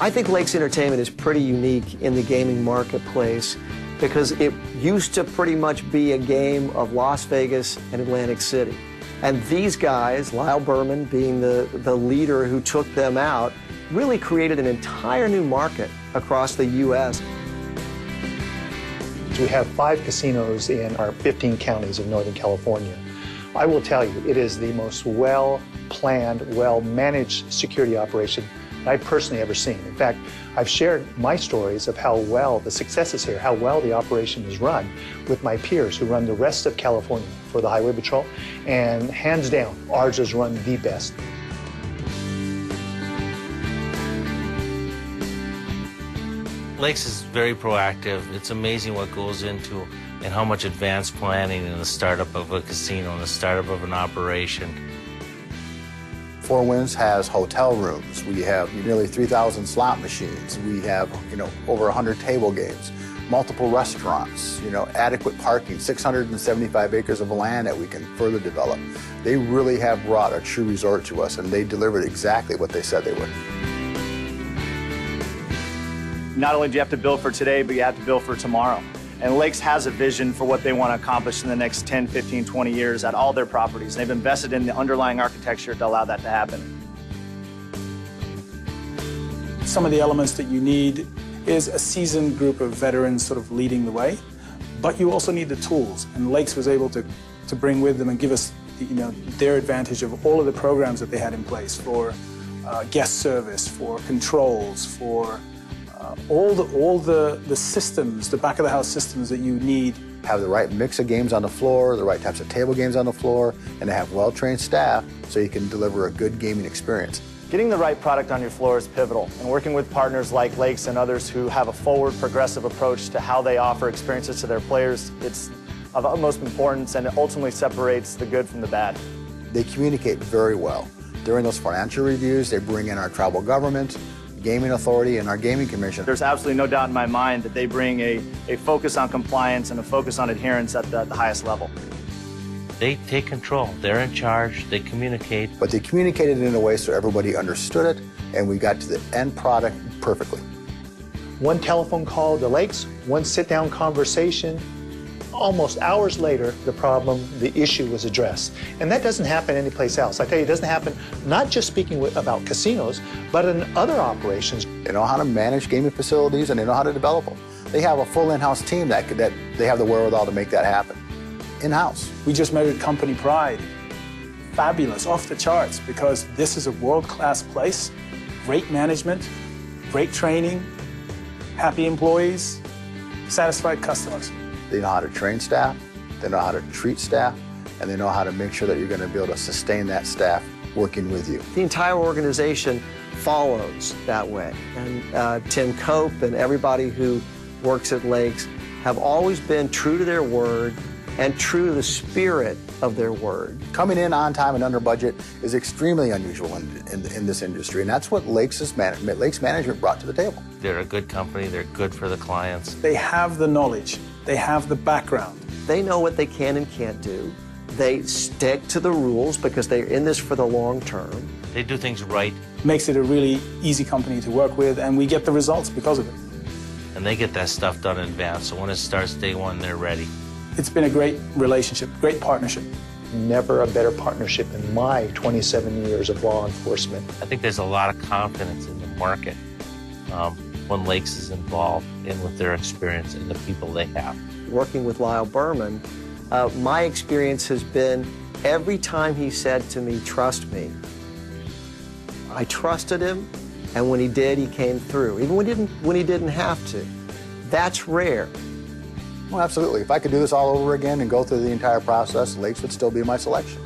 I think Lakes Entertainment is pretty unique in the gaming marketplace because it used to pretty much be a game of Las Vegas and Atlantic City. And these guys, Lyle Berman being the leader who took them out, really created an entire new market across the U.S. We have 5 casinos in our 15 counties of Northern California. I will tell you, it is the most well-planned, well-managed security operation I've personally ever seen. In fact, I've shared my stories of how well the success is here, how well the operation is run with my peers who run the rest of California for the Highway Patrol, and hands down, ours is run the best. Lakes is very proactive. It's amazing what goes into and how much advanced planning in the startup of a casino and the startup of an operation. Four Winds has hotel rooms. We have nearly 3,000 slot machines. We have, over 100 table games, multiple restaurants, adequate parking, 675 acres of land that we can further develop. They really have brought a true resort to us, and they delivered exactly what they said they would. Not only do you have to build for today, but you have to build for tomorrow. And Lakes has a vision for what they want to accomplish in the next 10, 15, 20 years at all their properties. They've invested in the underlying architecture to allow that to happen. Some of the elements that you need is a seasoned group of veterans sort of leading the way, but you also need the tools. And Lakes was able to bring with them and give us their advantage of all of the programs that they had in place for guest service, for controls, for all the systems, the back of the house systems that you need. Have the right mix of games on the floor, the right types of table games on the floor, and to have well-trained staff so you can deliver a good gaming experience. Getting the right product on your floor is pivotal, and working with partners like Lakes and others who have a forward, progressive approach to how they offer experiences to their players, it's of utmost importance, and it ultimately separates the good from the bad. They communicate very well. During those financial reviews, they bring in our tribal government, Gaming Authority, and our Gaming Commission. There's absolutely no doubt in my mind that they bring a focus on compliance and a focus on adherence at the highest level. They take control. They're in charge. They communicate. But they communicated it in a way so everybody understood it, and we got to the end product perfectly. One telephone call to Lakes, one sit-down conversation. Almost hours later, the issue was addressed. And that doesn't happen anyplace else. I tell you, it doesn't happen not just speaking about casinos, but in other operations. They know how to manage gaming facilities, and they know how to develop them. They have a full in-house team that they have the wherewithal to make that happen. In-house. We just measured company pride. Fabulous, off the charts, because this is a world-class place. Great management, great training, happy employees, satisfied customers. They know how to train staff, they know how to treat staff, and they know how to make sure that you're going to be able to sustain that staff working with you. The entire organization follows that way. And Tim Cope and everybody who works at Lakes have always been true to their word and true to the spirit of their word. Coming in on time and under budget is extremely unusual in this industry, and that's what Lakes management brought to the table. They're a good company. They're good for the clients. They have the knowledge. They have the background. They know what they can and can't do. They stick to the rules because they're in this for the long term. They do things right. Makes it a really easy company to work with, and we get the results because of it. And they get that stuff done in advance, so when it starts day one, they're ready. It's been a great relationship, great partnership. Never a better partnership in my 27 years of law enforcement. I think there's a lot of confidence in the market when Lakes is involved and with their experience and the people they have. Working with Lyle Berman, my experience has been every time he said to me, "Trust me," I trusted him, and when he did, he came through, even when he didn't have to. That's rare. Well, absolutely. If I could do this all over again and go through the entire process, Lakes would still be my selection.